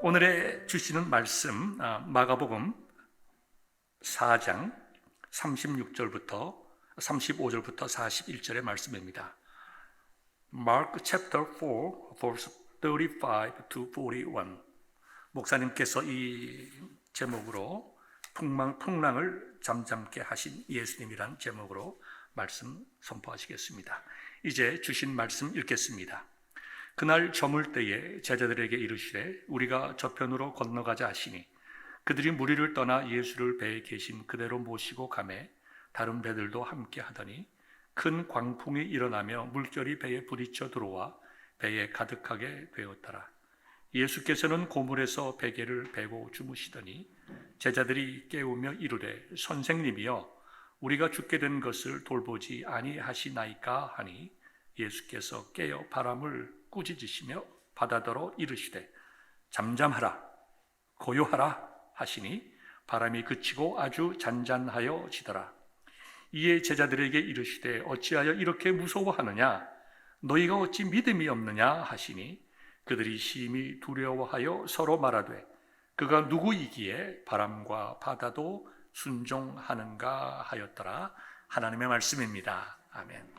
오늘의 주시는 말씀 마가복음 4장 36절부터 35절부터 41절의 말씀입니다. Mark chapter 4 verse 35 to 41. 목사님께서 이 제목으로 풍랑을 잠잠케 하신 예수님이란 제목으로 말씀 선포하시겠습니다. 이제 주신 말씀 읽겠습니다. 그날 저물 때에 제자들에게 이르시되 우리가 저편으로 건너가자 하시니 그들이 무리를 떠나 예수를 배에 계신 그대로 모시고 가매 다른 배들도 함께 하더니 큰 광풍이 일어나며 물결이 배에 부딪혀 들어와 배에 가득하게 되었더라. 예수께서는 고물에서 베개를 베고 주무시더니 제자들이 깨우며 이르되 선생님이여 우리가 죽게 된 것을 돌보지 아니하시나이까 하니 예수께서 깨어 바람을 꾸짖으시며 바다더러 이르시되 잠잠하라 고요하라 하시니 바람이 그치고 아주 잔잔하여지더라. 이에 제자들에게 이르시되 어찌하여 이렇게 무서워하느냐 너희가 어찌 믿음이 없느냐 하시니 그들이 심히 두려워하여 서로 말하되 그가 누구이기에 바람과 바다도 순종하는가 하였더라. 하나님의 말씀입니다. 아멘.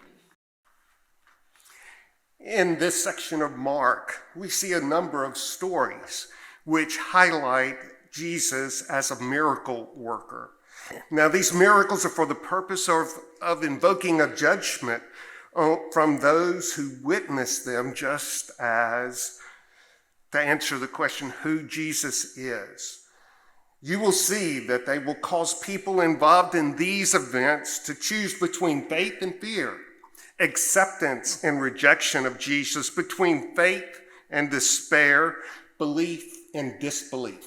In this section of Mark, we see a number of stories which highlight Jesus as a miracle worker. Now, these miracles are for the purpose of invoking a judgment from those who witness them, just as to answer the question who Jesus is. You will see that they will cause people involved in these events to choose between faith and fear, acceptance and rejection of Jesus, between faith and despair, belief and disbelief.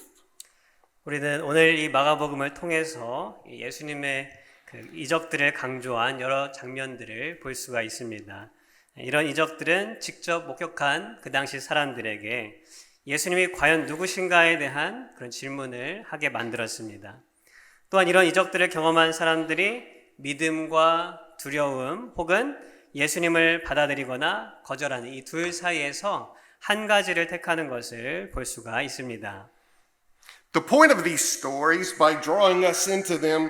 우리는 오늘 이 마가복음을 통해서 예수님의 그 이적들을 강조한 여러 장면들을 볼 수가 있습니다. 이런 이적들은 직접 목격한 그 당시 사람들에게 예수님이 과연 누구신가에 대한 그런 질문을 하게 만들었습니다. 또한 이런 이적들을 경험한 사람들이 믿음과 두려움 혹은 예수님을 받아들이거나 거절하는 이 둘 사이에서 한 가지를 택하는 것을 볼 수가 있습니다. The point of these stories, by drawing us into them,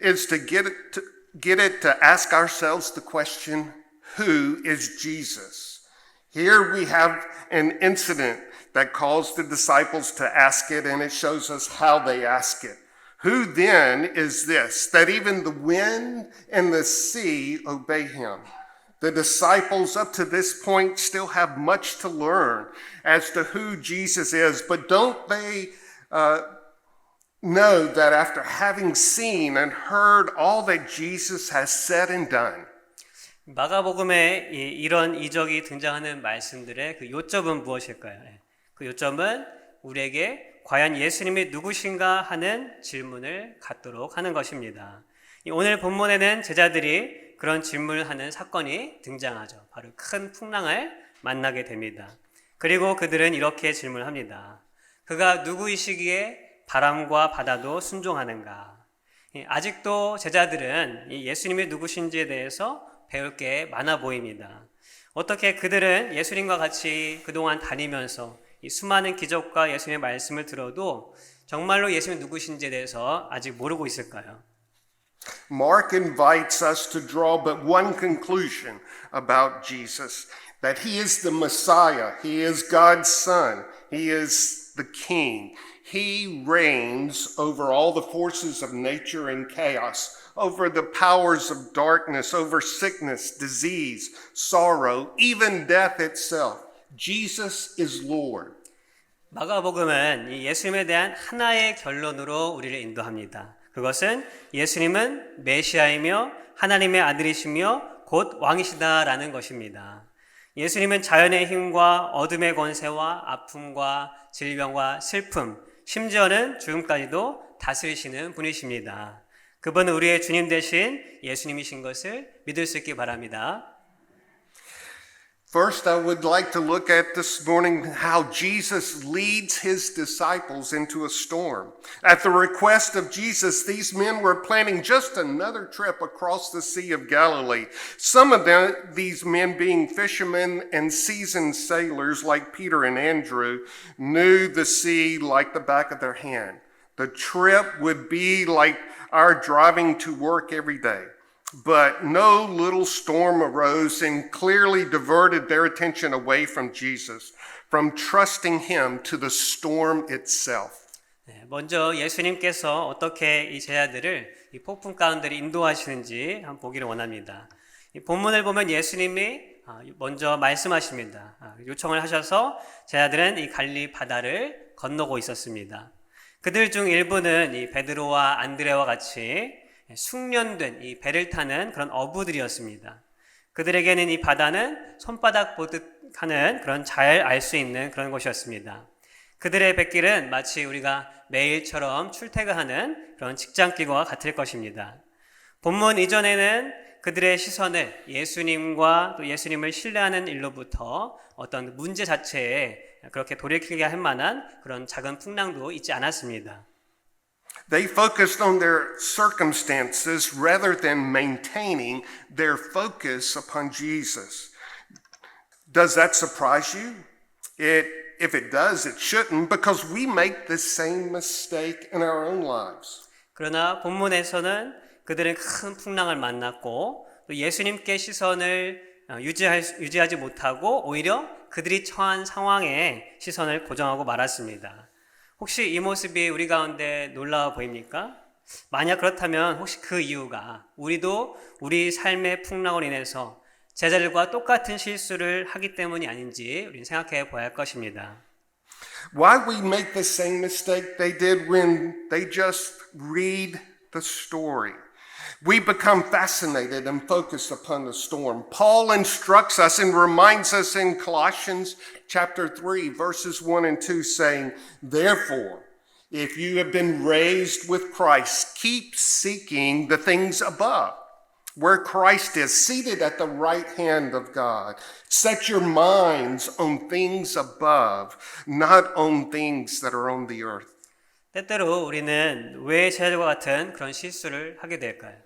is to get it to ask ourselves the question, who is Jesus? Here we have an incident that caused the disciples to ask it, and it shows us how they ask it. Who then is this, that even the wind and the sea obey him? The disciples up to this point still have much to learn as to who Jesus is, but don't they know that after having seen and heard all that Jesus has said and done, 마가복음에 이런 이적이 등장하는 말씀들의 그 요점은 무엇일까요? 그 요점은 우리에게 과연 예수님이 누구신가 하는 질문을 갖도록 하는 것입니다. 오늘 본문에는 제자들이 그런 질문을 하는 사건이 등장하죠. 바로 큰 풍랑을 만나게 됩니다. 그리고 그들은 이렇게 질문합니다. 그가 누구이시기에 바람과 바다도 순종하는가? 아직도 제자들은 예수님이 누구신지에 대해서 배울 게 많아 보입니다. 어떻게 그들은 예수님과 같이 그동안 다니면서 이 수많은 기적과 예수님의 말씀을 들어도 정말로 예수님이 누구신지에 대해서 아직 모르고 있을까요? Mark invites us to draw but one conclusion about Jesus, that he is the Messiah, he is God's Son, he is the King. He reigns over all the forces of nature and chaos, over the powers of darkness, over sickness, disease, sorrow, even death itself. Jesus is Lord. 마가복음은 이 예수님에 대한 하나의 결론으로 우리를 인도합니다. 그것은 예수님은 메시아이며 하나님의 아들이시며 곧 왕이시다라는 것입니다. 예수님은 자연의 힘과 어둠의 권세와 아픔과 질병과 슬픔, 심지어는 죽음까지도 다스리시는 분이십니다. 그분은 우리의 주님 되신 예수님이신 것을 믿을 수 있기 바랍니다. First, I would like to look at this morning how Jesus leads his disciples into a storm. At the request of Jesus, these men were planning just another trip across the Sea of Galilee. Some of these men, being fishermen and seasoned sailors like Peter and Andrew, knew the sea like the back of their hand. The trip would be like our driving to work every day. But no little storm arose and clearly diverted their attention away from Jesus, from trusting him to the storm itself. 먼저 예수님께서 어떻게 이 제자들을 이 폭풍 가운데를 인도하시는지 한번 보기를 원합니다. 이 본문을 보면 예수님이 먼저 말씀하십니다. 요청을 하셔서 제자들은 이 갈릴리 바다를 건너고 있었습니다. 그들 중 일부는 이 베드로와 안드레와 같이 숙련된 이 배를 타는 그런 어부들이었습니다. 그들에게는 이 바다는 손바닥 보듯 하는 그런 잘 알 수 있는 그런 곳이었습니다. 그들의 뱃길은 마치 우리가 매일처럼 출퇴근하는 그런 직장길과 같을 것입니다. 본문 이전에는 그들의 시선을 예수님과 또 예수님을 신뢰하는 일로부터 어떤 문제 자체에 그렇게 돌이키게 할 만한 그런 작은 풍랑도 있지 않았습니다. They focused on their circumstances rather than maintaining their focus upon Jesus. Does that surprise you? If it does, it shouldn't, because we make the same mistake in our own lives. 그러나 본문에서는 그들은 큰 풍랑을 만났고 또 예수님께 시선을 유지하지 못하고 오히려 그들이 처한 상황에 시선을 고정하고 말았습니다. 혹시 이 모습이 우리 가운데 놀라워 보입니까? 만약 그렇다면 혹시 그 이유가 우리도 우리 삶의 풍랑으로 인해서 제자들과 똑같은 실수를 하기 때문이 아닌지 우리는 생각해 보아야 할 것입니다. Why we make the same mistake they did when they just read the story? We become fascinated and focused upon the storm. Paul instructs us and reminds us in Colossians chapter 3, verses 1 and 2, saying, Therefore, if you have been raised with Christ, keep seeking the things above, where Christ is seated at the right hand of God. Set your minds on things above, not on things that are on the earth. 때때로 우리는 왜 제자들과 같은 그런 실수를 하게 될까요?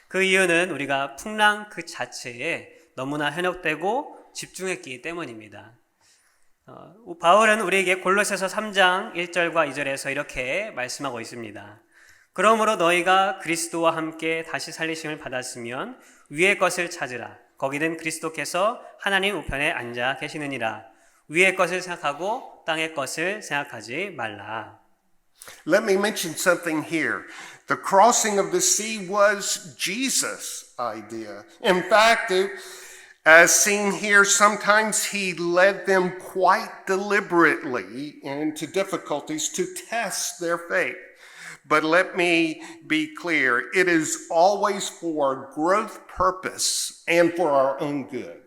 그 이유는 우리가 풍랑 그 자체에 너무나 현혹되고 집중했기 때문입니다. 바울은 우리에게 골로새서 3장 1절과 2절에서 이렇게 말씀하고 있습니다. 그러므로 너희가 그리스도와 함께 다시 살리심을 받았으면 위의 것을 찾으라. 거기는 그리스도께서 하나님 우편에 앉아 계시느니라. 위의 것을 생각하고 땅의 것을 생각하지 말라. Let me mention something here. The crossing of the sea was Jesus' idea. In fact, as seen here, sometimes he led them quite deliberately into difficulties to test their faith. But let me be clear, it is always for growth purpose and for our own good.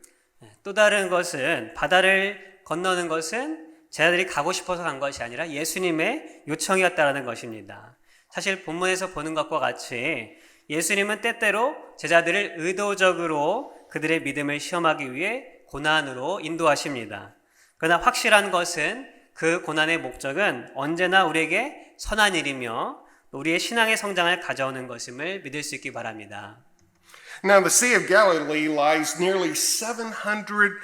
또 다른 것은 바다를 건너는 것은 제자들이 가고 싶어서 간 것이 아니라 예수님의 요청이었다라는 것입니다. 사실 본문에서 보는 것과 같이 예수님은 때때로 제자들을 의도적으로 그들의 믿음을 시험하기 위해 고난으로 인도하십니다. 그러나 확실한 것은 그 고난의 목적은 언제나 우리에게 선한 일이며 우리의 신앙의 성장을 가져오는 것임을 믿을 수 있기 바랍니다. Now the Sea of Galilee lies nearly 700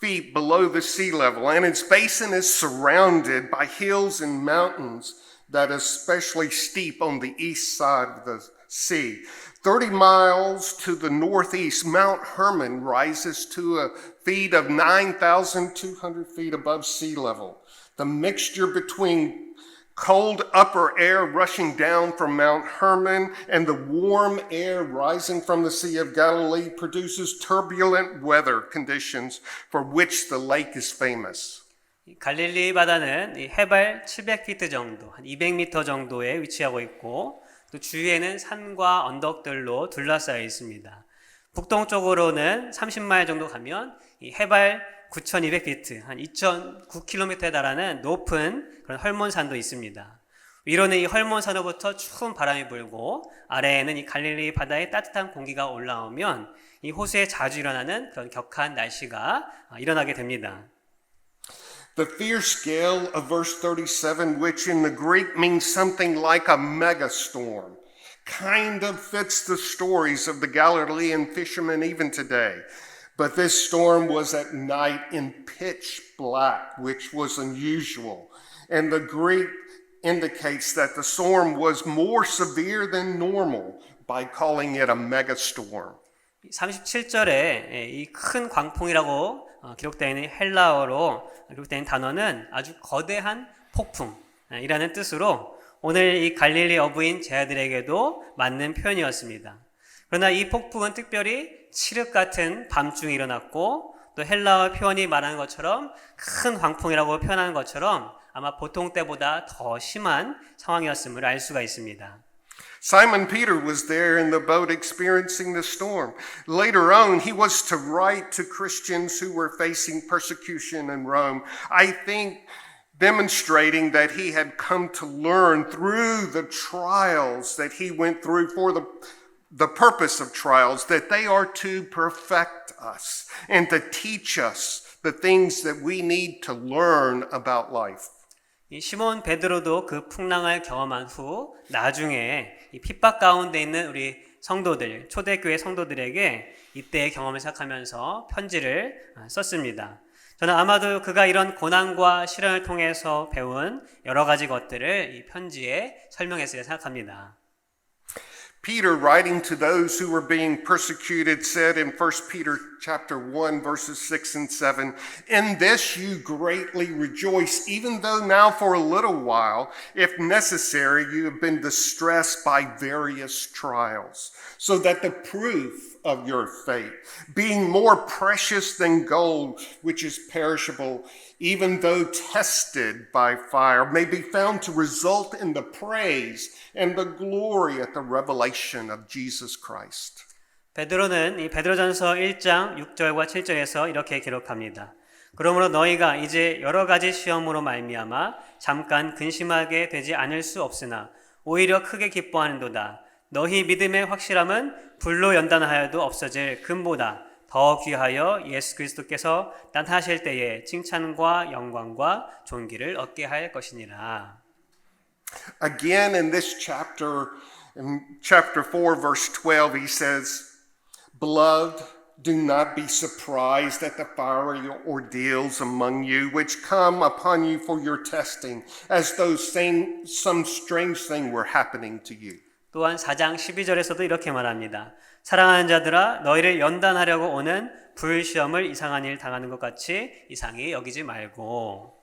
feet below the sea level, and its basin is surrounded by hills and mountains that are especially steep on the east side of the sea. 30 miles to the northeast, Mount Hermon rises to a feet of 9,200 feet above sea level. The mixture between cold upper air rushing down from Mount Hermon and the warm air rising from the Sea of Galilee produces turbulent weather conditions for which the lake is famous. 갈릴리 바다는 해발 700피트 정도, 한 200m 정도에 위치하고 있고 또 주위에는 산과 언덕들로 둘러싸여 있습니다. 북동쪽으로는 30마일 정도 가면 해발 9,200피트, 한 2,009km에 달하는 높은 그런 헐몬산도 있습니다. 위로는 이 헐몬 산호부터 추운 바람이 불고 아래에는 이 갈릴리 바다의 따뜻한 공기가 올라오면 이 호수에 자주 일어나는 그런 격한 날씨가 일어나게 됩니다. The fear scale of verse 37, which in the Greek means something like a megastorm, kind of fits the stories of the Galilean fishermen even today. But this storm was at night in pitch black, which was unusual. And the Greek indicates that the storm was more severe than normal by calling it a megastorm. 37절에 이 큰 광풍이라고 기록되어 있는 헬라어로 기록된 단어는 아주 거대한 폭풍이라는 뜻으로 오늘 이 갈릴리 어부인 제자들에게도 맞는 표현이었습니다. 그러나 이 폭풍은 특별히 칠흑 같은 밤중에 일어났고 또 헬라어 표현이 말하는 것처럼 큰 광풍이라고 표현하는 것처럼 아마 보통 때보다 더 심한 상황이었음을 알 수가 있습니다. Simon Peter was there in the boat experiencing the storm. Later on, he was to write to Christians who were facing persecution in Rome, I think demonstrating that he had come to learn through the trials that he went through for the purpose of trials, that they are to perfect us and to teach us the things that we need to learn about life. 이 시몬 베드로도 그 풍랑을 경험한 후 나중에 이 핍박 가운데 있는 우리 성도들, 초대교회 성도들에게 이때의 경험을 생각하면서 편지를 썼습니다. 저는 아마도 그가 이런 고난과 시련을 통해서 배운 여러 가지 것들을 이 편지에 설명했으리라 생각합니다. Peter, writing to those who were being persecuted, said in 1 Peter chapter 1, verses 6 and 7, "In this you greatly rejoice, even though now for a little while, if necessary, you have been distressed by various trials, so that the proof of your faith, being more precious than gold, which is perishable, even though tested by fire, may be found to result in the praise and the glory at the revelation of Jesus Christ." 베드로는 이 베드로전서 1장 6절과 7절에서 이렇게 기록합니다. 그러므로 너희가 이제 여러 가지 시험으로 말미암아 잠깐 근심하게 되지 않을 수 없으나 오히려 크게 기뻐하는도다. 너희 믿음의 확실함은 불로 연단하여도 없어질 금보다 더 귀하여 예수 그리스도께서 나타나실 때에 칭찬과 영광과 존귀를 얻게 할 것이니라. Again in this chapter, in chapter 4, verse 12, he says, "Beloved, do not be surprised at the fiery ordeals among you, which come upon you for your testing, as though some strange thing were happening to you." 또한 4장 12절에서도 이렇게 말합니다. 사랑하는 자들아 너희를 연단하려고 오는 불시험을 이상한 일 당하는 것 같이 이상히 여기지 말고.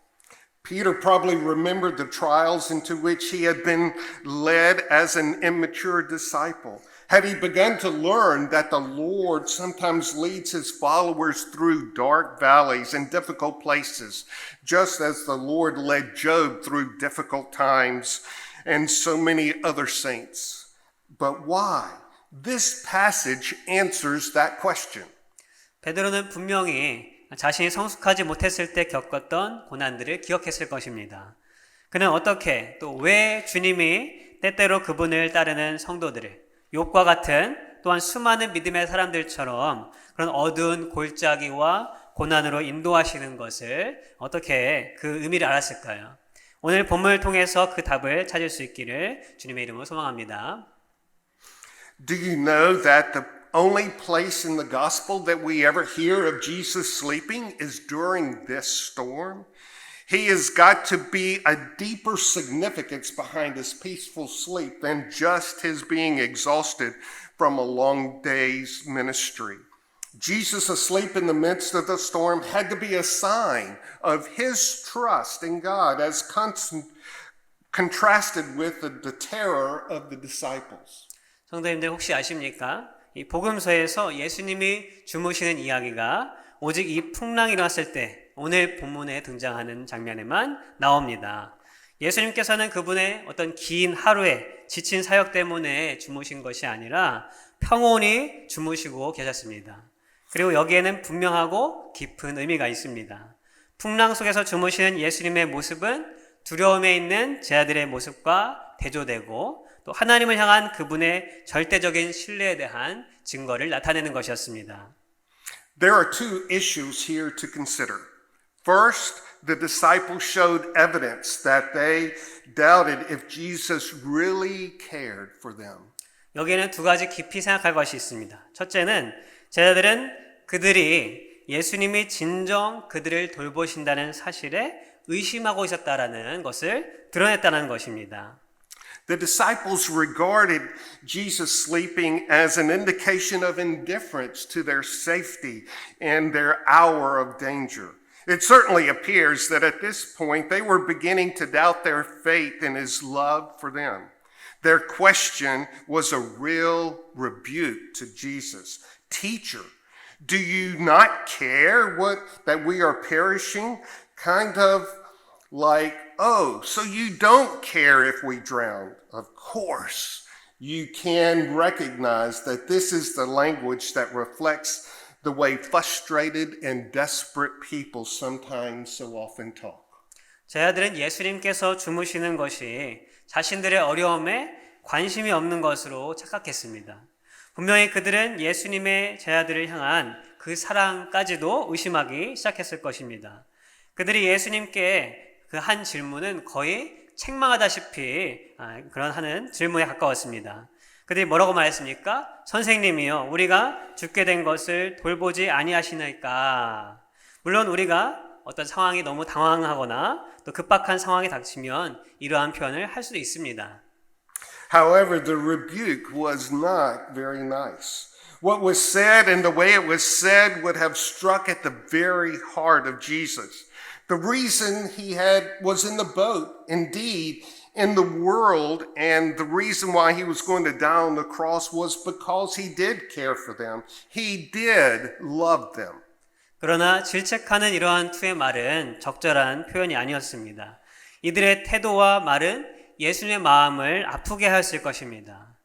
Peter probably remembered the trials into which he had been led as an immature disciple. Had he begun to learn that the Lord sometimes leads his followers through dark valleys and difficult places, just as the Lord led Job through difficult times and so many other saints. But why? This passage answers that question. 베드로는 분명히 자신이 성숙하지 못했을 때 겪었던 고난들을 기억했을 것입니다. 그는 어떻게 또 왜 주님이 때때로 그분을 따르는 성도들을 욥과 같은 또한 수많은 믿음의 사람들처럼 그런 어두운 골짜기와 고난으로 인도하시는 것을 어떻게 그 의미를 알았을까요? 오늘 본문을 통해서 그 답을 찾을 수 있기를 주님의 이름으로 소망합니다. Do you know that the only place in the gospel that we ever hear of Jesus sleeping is during this storm? He has got to be a deeper significance behind his peaceful sleep than just his being exhausted from a long day's ministry. Jesus asleep in the midst of the storm had to be a sign of his trust in God as contrasted with the terror of the disciples. 성도님들 혹시 아십니까? 이 복음서에서 예수님이 주무시는 이야기가 오직 이 풍랑이 일어났을 때 오늘 본문에 등장하는 장면에만 나옵니다. 예수님께서는 그분의 어떤 긴 하루에 지친 사역 때문에 주무신 것이 아니라 평온히 주무시고 계셨습니다. 그리고 여기에는 분명하고 깊은 의미가 있습니다. 풍랑 속에서 주무시는 예수님의 모습은 두려움에 있는 제자들의 모습과 대조되고 또 하나님을 향한 그분의 절대적인 신뢰에 대한 증거를 나타내는 것이었습니다. There are two issues here to consider. First, the disciples showed evidence that they doubted if Jesus really cared for them. 여기에는 두 가지 깊이 생각할 것이 있습니다. 첫째는 제자들은 그들이 예수님이 진정 그들을 돌보신다는 사실에 의심하고 있었다라는 것을 드러냈다는 것입니다. The disciples regarded Jesus sleeping as an indication of indifference to their safety and their hour of danger. It certainly appears that at this point they were beginning to doubt their faith in his love for them. Their question was a real rebuke to Jesus. Teacher, do you not care that we are perishing? Kind of like, oh, so you don't care if we drown. Of course, you can recognize that this is the language that reflects the way frustrated and desperate people sometimes so often talk. 제자들은 예수님께서 주무시는 것이 자신들의 어려움에 관심이 없는 것으로 착각했습니다. 분명히 그들은 예수님의 제자들을 향한 그 사랑까지도 의심하기 시작했을 것입니다. 그들이 예수님께 그 한 질문은 거의 책망하다시피 그런 하는 질문에 가까웠습니다. 그들이 뭐라고 말했습니까? 선생님이요, 우리가 죽게 된 것을 돌보지 아니하시나이까. 물론 우리가 어떤 상황이 너무 당황하거나 또 급박한 상황이 닥치면 이러한 표현을 할 수도 있습니다. However, the rebuke was not very nice. What was said and the way it was said would have struck at the very heart of Jesus. The reason he was in the boat, indeed, in the world, and the reason why he was going to die on the cross was because he did care for them. He did love them. 그러나 질책하는 이러한 투의 말은 적절한 표현이 아니었습니다. 이들의 태도와 말은 예수님의 마음을 아프게 하였을 것입니다.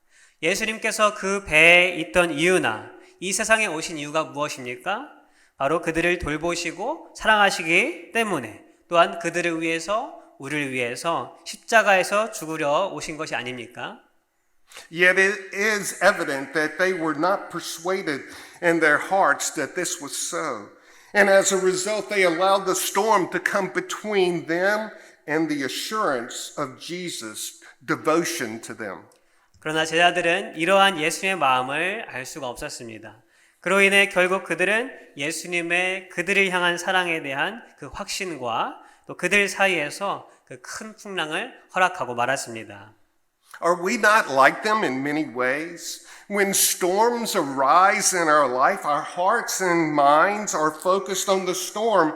예수님께서 그 배에 있던 이유나 이 세상에 오신 이유가 무엇입니까? 바로 그들을 돌보시고 사랑하시기 때문에, 또한 그들을 위해서, 우리를 위해서 십자가에서 죽으려 오신 것이 아닙니까? Yet it is evident that they were not persuaded in their hearts that this was so. And as a result, they allowed the storm to come between them and the assurance of Jesus' devotion to them. 그러나 제자들은 이러한 예수님의 마음을 알 수가 없었습니다. 그로 인해 결국 그들은 예수님의 그들을 향한 사랑에 대한 그 확신과 또 그들 사이에서 그 큰 풍랑을 허락하고 말았습니다. Are we not like them in many ways? When storms arise in our life, our hearts and minds are focused on the storm,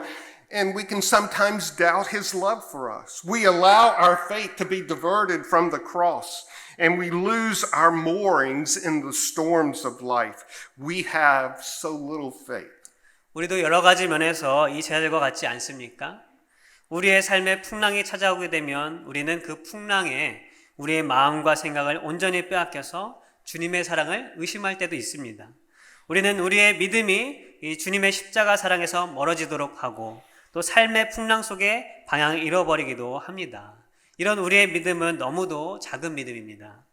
and we can sometimes doubt his love for us. We allow our faith to be diverted from the cross, and we lose our moorings in the storms of life. We have so little faith. 우리도 여러 가지 면에서 이 제자들과 같지 않습니까? 우리의 삶에 풍랑이 찾아오게 되면 우리는 그 풍랑에 우리의 마음과 생각을 온전히 빼앗겨서 주님의 사랑을 의심할 때도 있습니다. 우리는 우리의 믿음이 이 주님의 십자가 사랑에서 멀어지도록 하고 또 삶의 풍랑 속에 방향을 잃어버리기도 합니다. 이런 우리의 믿음은 너무도 작은 믿음입니다.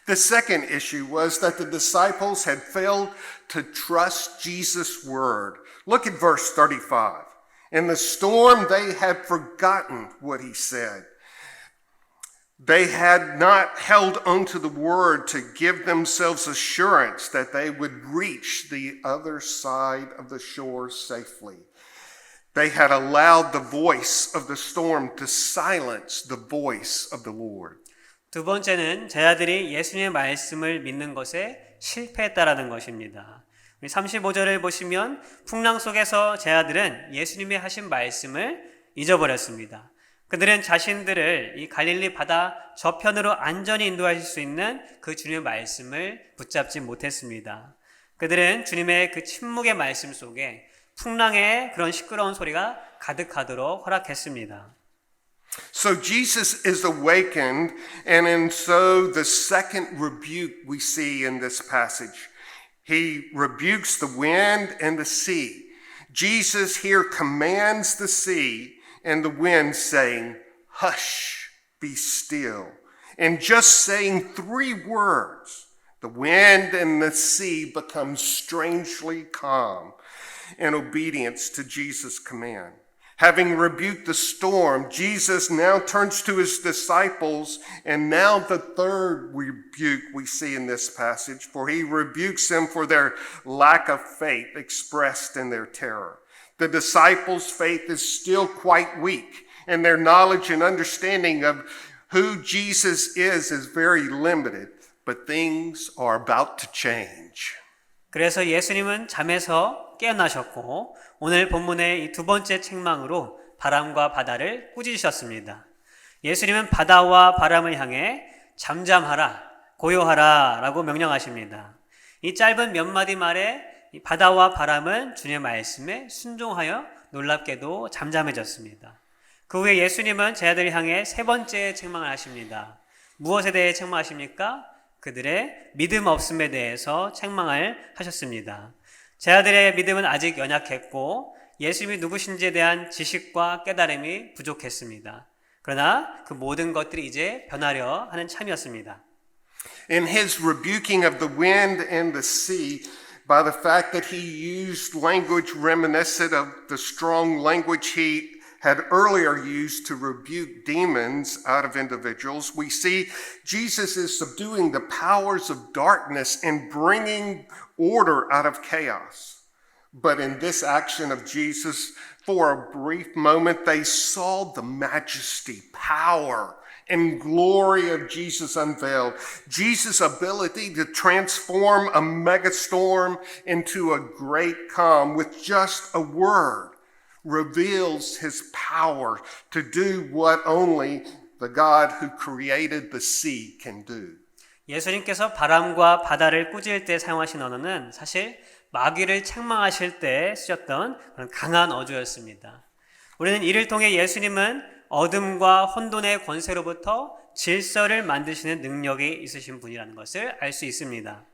The second issue was that the disciples had failed to trust Jesus' word. Look at verse 35. In the storm, they had forgotten what he said. They had not held onto the word to give themselves assurance that they would reach the other side of the shore safely. They had allowed the voice of the storm to silence the voice of the Lord. 두 번째는 제자들이 예수님의 말씀을 믿는 것에 실패했다라는 것입니다. 35절을 보시면 풍랑 속에서 제자들은 예수님이 하신 말씀을 잊어버렸습니다. 그들은 자신들을 이 갈릴리 바다 저편으로 안전히 인도하실 수 있는 그 주님의 말씀을 붙잡지 못했습니다. 그들은 주님의 그 침묵의 말씀 속에 풍랑의 그런 시끄러운 소리가 가득하도록 허락했습니다. So Jesus is awakened, and so the second rebuke we see in this passage. He rebukes the wind and the sea. Jesus here commands the sea and the wind, saying, hush, be still. And just saying 3 words, the wind and the sea become strangely calm in obedience to Jesus' command. Having rebuked the storm, Jesus now turns to his disciples, and now the third rebuke we see in this passage, for he rebukes them for their lack of faith expressed in their terror. The disciples' faith is still quite weak, and their knowledge and understanding of who Jesus is very limited, but things are about to change. 그래서 예수님은 잠에서 깨어나셨고 오늘 본문의 이 2번째 책망으로 바람과 바다를 꾸짖으셨습니다. 예수님은 바다와 바람을 향해 잠잠하라, 고요하라 라고 명령하십니다. 이 짧은 몇 마디 말에 이 바다와 바람은 주님의 말씀에 순종하여 놀랍게도 잠잠해졌습니다. 그 후에 예수님은 제자들을 향해 3번째 책망을 하십니다. 무엇에 대해 책망하십니까? 그들의 믿음 없음에 대해서 책망을 하셨습니다. 제자들의 믿음은 아직 연약했고 예수님이 누구신지에 대한 지식과 깨달음이 부족했습니다. 그러나 그 모든 것들이 이제 변하려 하는 참이었습니다. In his rebuking of the wind and the sea, by the fact that he used language reminiscent of the strong language he had earlier used to rebuke demons out of individuals, we see Jesus is subduing the powers of darkness and bringing order out of chaos. But in this action of Jesus, for a brief moment, they saw the majesty, power, and glory of Jesus unveiled. Jesus' ability to transform a megastorm into a great calm with just a word reveals his power to do what only the God who created the sea can do. 예수님께서 바람과 바다를 꾸짖을 때 사용하신 언어는 사실 마귀를 책망하실 때 쓰셨던 그런 강한 어조였습니다. 우리는 이를 통해 예수님은 어둠과 혼돈의 권세로부터 질서를 만드시는 능력이 있으신 분이라는 것을 알 수 있습니다.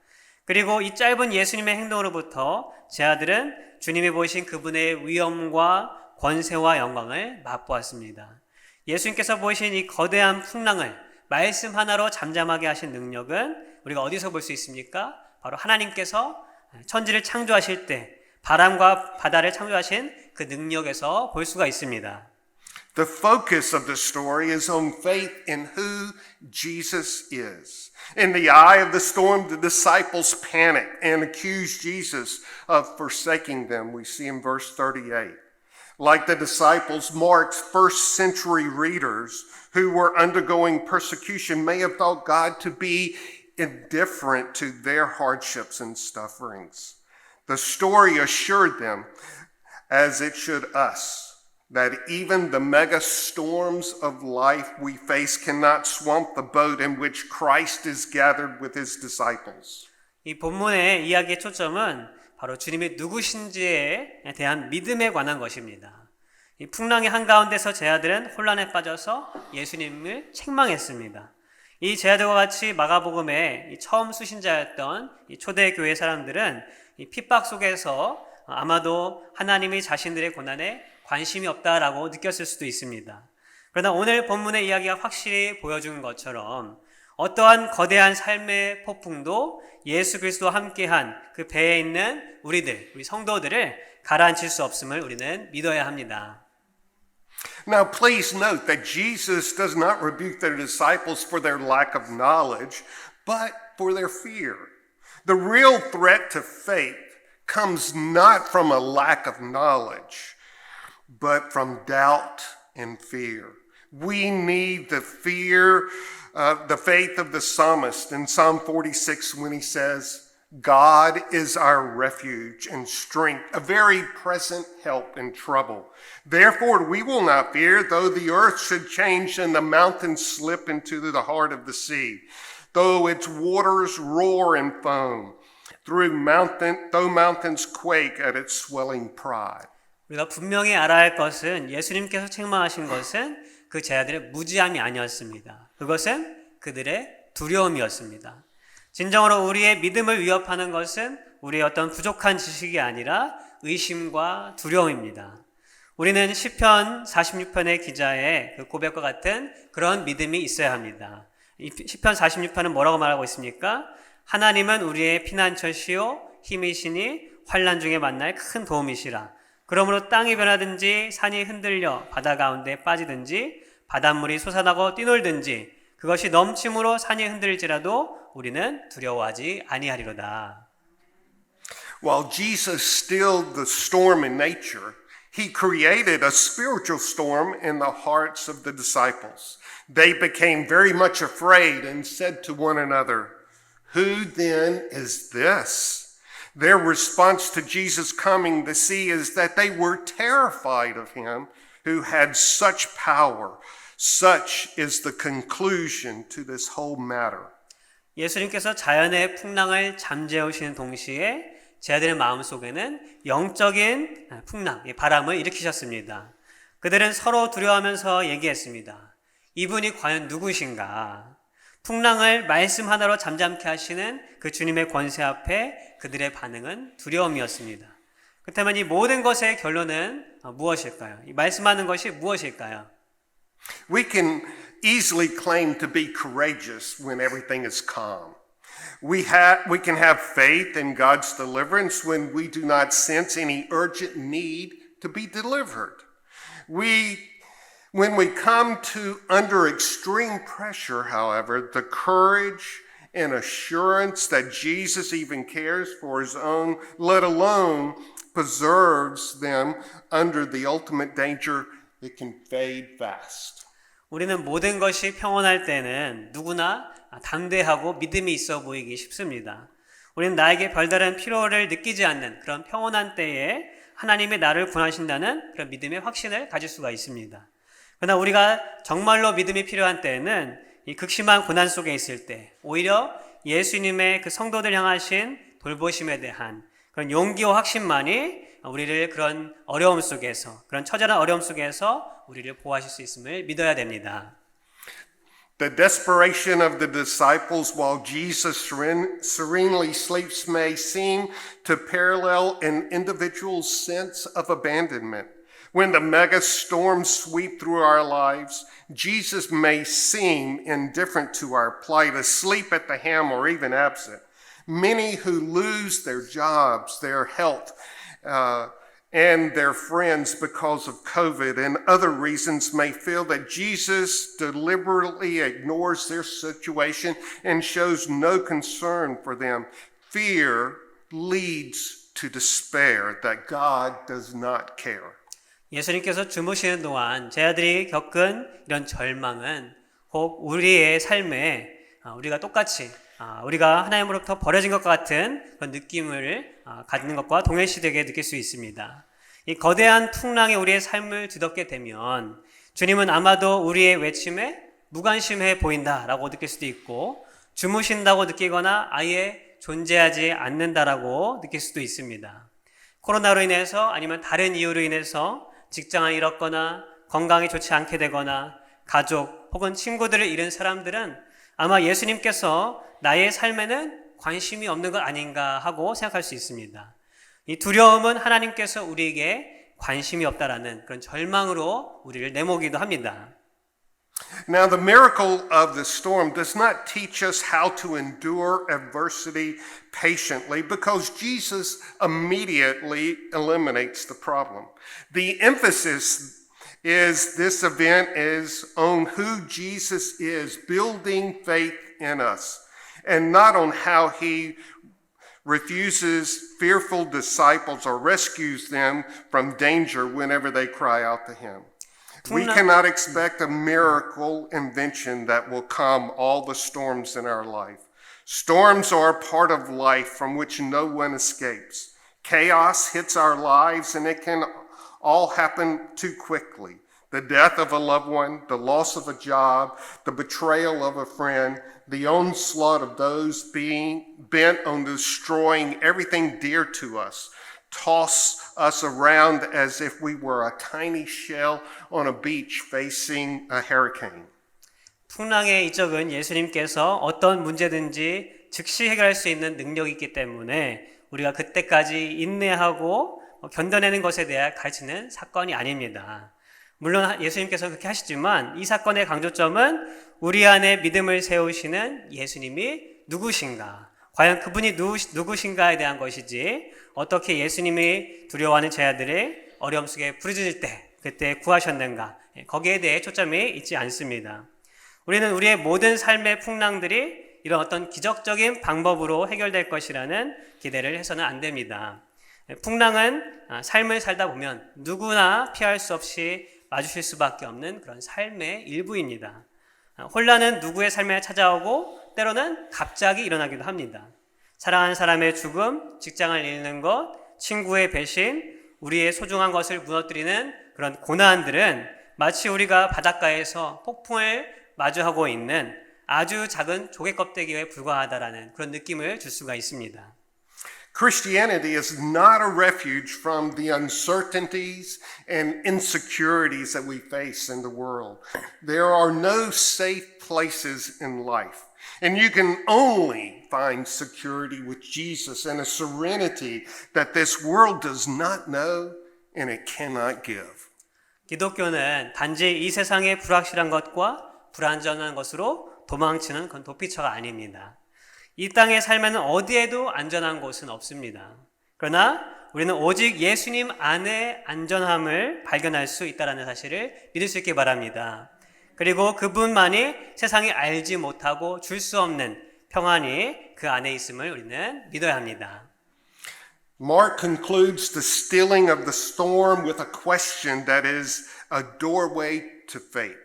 그리고 이 짧은 예수님의 행동으로부터 제자들은 주님이 보이신 그분의 위엄과 권세와 영광을 맛보았습니다. 예수님께서 보이신 이 거대한 풍랑을 말씀 하나로 잠잠하게 하신 능력은 우리가 어디서 볼 수 있습니까? 바로 하나님께서 천지를 창조하실 때 바람과 바다를 창조하신 그 능력에서 볼 수가 있습니다. The focus of the story is on faith in who Jesus is. In the eye of the storm, the disciples panic and accuse Jesus of forsaking them. We see in verse 38. Like the disciples, Mark's first century readers who were undergoing persecution may have thought God to be indifferent to their hardships and sufferings. The story assured them, as it should us, that even the mega storms of life we face cannot swamp the boat in which Christ is gathered with his disciples. 이 본문의 이야기의 초점은 바로 주님이 누구신지에 대한 믿음에 관한 것입니다. 이 풍랑의 한가운데서 제자들은 혼란에 빠져서 예수님을 책망했습니다. 이 제자들과 같이 마가복음의 처음 수신자였던 이 초대교회 사람들은 이 핍박 속에서 아마도 하나님이 자신들의 고난에 관심이 없다라고 느꼈을 수도 있습니다. 그러나 오늘 본문의 이야기가 확실히 보여준 것처럼 어떠한 거대한 삶의 폭풍도 예수 그리스도와 함께한 그 배에 있는 우리 성도들을 가라앉힐 수 없음을 우리는 믿어야 합니다. Now, please note that Jesus does not rebuke their disciples for their lack of knowledge, but for their fear. The real threat to faith comes not from a lack of knowledge, but from doubt and fear. We need the faith of the psalmist in Psalm 46 when he says, God is our refuge and strength, a very present help in trouble. Therefore, we will not fear, though the earth should change and the mountains slip into the heart of the sea, though its waters roar and foam, though mountains quake at its swelling pride. 우리가 분명히 알아야 할 것은 예수님께서 책망하신 것은 그 제자들의 무지함이 아니었습니다. 그것은 그들의 두려움이었습니다. 진정으로 우리의 믿음을 위협하는 것은 우리의 어떤 부족한 지식이 아니라 의심과 두려움입니다. 우리는 시편 46편의 기자의 그 고백과 같은 그런 믿음이 있어야 합니다. 이 시편 46편은 뭐라고 말하고 있습니까? 하나님은 우리의 피난처시요 힘이시니 환난 중에 만날 큰 도움이시라. 그러므로 땅이 변하든지 산이 흔들려 바다 가운데 빠지든지 바닷물이 솟아나고 뛰놀든지 그것이 넘침으로 산이 흔들릴지라도 우리는 두려워하지 아니하리로다. While Jesus stilled the storm in nature, he created a spiritual storm in the hearts of the disciples. They became very much afraid and said to one another, "Who then is this?" Their response to Jesus coming to see is that they were terrified of him who had such power. Such is the conclusion to this whole matter. 예수님께서 자연의 풍랑을 잠재우시는 동시에 제자들의 마음속에는 영적인 풍랑, 바람을 일으키셨습니다. 그들은 서로 두려워하면서 얘기했습니다. 이분이 과연 누구신가? 풍랑을 말씀 하나로 잠잠케 하시는 그 주님의 권세 앞에 그들의 반응은 두려움이었습니다. 그렇다면 이 모든 것의 결론은 무엇일까요? 이 말씀하는 것이 무엇일까요? We can easily claim to be courageous when everything is calm. We can have faith in God's deliverance when we do not sense any urgent need to be delivered. When we come to under extreme pressure, however, the courage and assurance that Jesus even cares for his own, let alone preserves them under the ultimate danger, it can fade fast. 우리는 모든 것이 평온할 때는 누구나 담대하고 믿음이 있어 보이기 쉽습니다. 우리는 나에게 별다른 필요를 느끼지 않는 그런 평온한 때에 하나님이 나를 구하신다는 그런 믿음의 확신을 가질 수가 있습니다. 그러나 우리가 정말로 믿음이 필요한 때에는 이 극심한 고난 속에 있을 때 오히려 예수님의 그 성도들 향하신 돌보심에 대한 그런 용기와 확신만이 우리를 그런 어려움 속에서, 그런 처절한 어려움 속에서 우리를 보호하실 수 있음을 믿어야 됩니다. The desperation of the disciples while Jesus serenely sleeps may seem to parallel an individual's sense of abandonment. When the mega storms sweep through our lives, Jesus may seem indifferent to our plight, asleep at the helm, or even absent. Many who lose their jobs, their health, and their friends because of COVID and other reasons may feel that Jesus deliberately ignores their situation and shows no concern for them. Fear leads to despair that God does not care. 예수님께서 주무시는 동안 제자들이 겪은 이런 절망은 혹 우리의 삶에 우리가 똑같이 우리가 하나님으로부터 버려진 것과 같은 그런 느낌을 갖는 것과 동일시되게 느낄 수 있습니다. 이 거대한 풍랑이 우리의 삶을 뒤덮게 되면 주님은 아마도 우리의 외침에 무관심해 보인다라고 느낄 수도 있고 주무신다고 느끼거나 아예 존재하지 않는다라고 느낄 수도 있습니다. 코로나로 인해서 아니면 다른 이유로 인해서 직장을 잃었거나 건강이 좋지 않게 되거나 가족 혹은 친구들을 잃은 사람들은 아마 예수님께서 나의 삶에는 관심이 없는 것 아닌가 하고 생각할 수 있습니다. 이 두려움은 하나님께서 우리에게 관심이 없다라는 그런 절망으로 우리를 내모기도 합니다. Now, the miracle of the storm does not teach us how to endure adversity patiently because Jesus immediately eliminates the problem. The emphasis is this event is on who Jesus is, building faith in us, and not on how he refuses fearful disciples or rescues them from danger whenever they cry out to him. We cannot expect a miracle invention that will calm all the storms in our life. Storms are a part of life from which no one escapes. Chaos hits our lives and it can all happen too quickly. The death of a loved one, the loss of a job, the betrayal of a friend, the onslaught of those being bent on destroying everything dear to us, toss us around as if we were a tiny shell on a beach facing a hurricane. 풍랑의 이적은 예수님께서 어떤 문제든지 즉시 해결할 수 있는 능력이 있기 때문에 우리가 그때까지 인내하고 견뎌내는 것에 대해 가르치는 사건이 아닙니다. 물론 예수님께서 그렇게 하시지만 이 사건의 강조점은 우리 안에 믿음을 세우시는 예수님이 누구신가, 과연 그분이 누구신가에 대한 것이지 어떻게 예수님이 두려워하는 제자들이 어려움 속에 부르짖을 때 그때 구하셨는가, 거기에 대해 초점이 있지 않습니다. 우리는 우리의 모든 삶의 풍랑들이 이런 어떤 기적적인 방법으로 해결될 것이라는 기대를 해서는 안 됩니다. 풍랑은 삶을 살다 보면 누구나 피할 수 없이 마주칠 수밖에 없는 그런 삶의 일부입니다. 혼란은 누구의 삶에 찾아오고 때로는 갑자기 일어나기도 합니다. 사랑하는 사람의 죽음, 직장을 잃는 것, 친구의 배신, 우리의 소중한 것을 무너뜨리는 그런 고난들은 마치 우리가 바닷가에서 폭풍을 마주하고 있는 아주 작은 조개 껍데기에 불과하다라는 그런 느낌을 줄 수가 있습니다. Christianity is not a refuge from the uncertainties and insecurities that we face in the world. There are no safe places in life. And you can only find security with Jesus and a serenity that this world does not know and it cannot give. 기독교는 단지 이 세상의 불확실한 것과 불안전한 것으로 도망치는 그런 도피처가 아닙니다. 이 땅의 삶에는 어디에도 안전한 곳은 없습니다. 그러나 우리는 오직 예수님 안에 안전함을 발견할 수 있다는 사실을 믿을 수 있기 바랍니다. 그리고 그분만이 세상이 알지 못하고 줄 수 없는 평안이 그 안에 있음을 우리는 믿어야 합니다. Mark concludes the stilling of the storm with a question that is a doorway to faith.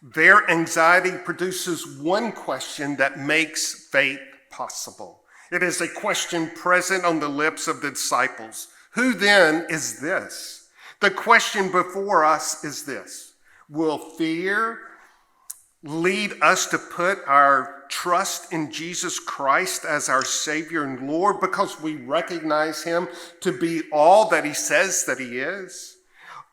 Their anxiety produces one question that makes faith possible. It is a question present on the lips of the disciples. Who then is this? The question before us is this: will fear lead us to put our trust in Jesus Christ as our Savior and Lord because we recognize Him to be all that He says that He is?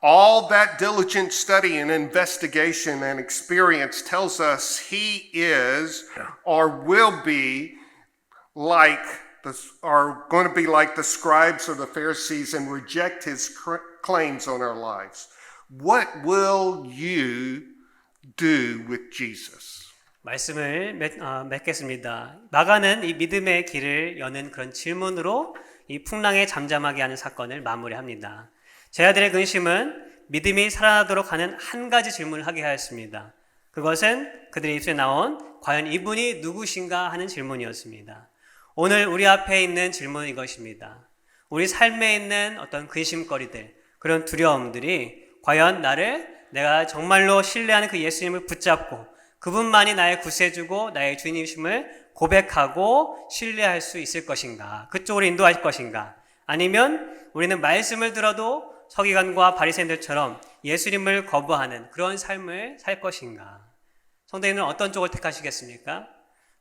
All that diligent study and investigation and experience tells us He is or will be are going to be like the scribes or the Pharisees and reject His claims on our lives. What will you do with Jesus? 말씀을 맺겠습니다. 마가는 이 믿음의 길을 여는 그런 질문으로 이 풍랑에 잠잠하게 하는 사건을 마무리합니다. 제자들의 근심은 믿음이 살아나도록 하는 한 가지 질문을 하게 하였습니다. 그것은 그들의 입술에 나온 과연 이분이 누구신가 하는 질문이었습니다. 오늘 우리 앞에 있는 질문은 이것입니다. 우리 삶에 있는 어떤 근심거리들, 그런 두려움들이 과연 내가 정말로 신뢰하는 그 예수님을 붙잡고 그분만이 나의 구세주고 나의 주님이심을 고백하고 신뢰할 수 있을 것인가? 그쪽으로 인도할 것인가? 아니면 우리는 말씀을 들어도 서기관과 바리새인들처럼 예수님을 거부하는 그런 삶을 살 것인가? 성도님은 어떤 쪽을 택하시겠습니까?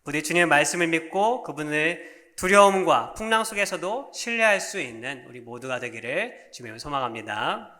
부디 주님의 말씀을 믿고 그분을 두려움과 풍랑 속에서도 신뢰할 수 있는 우리 모두가 되기를 주님의 소망합니다.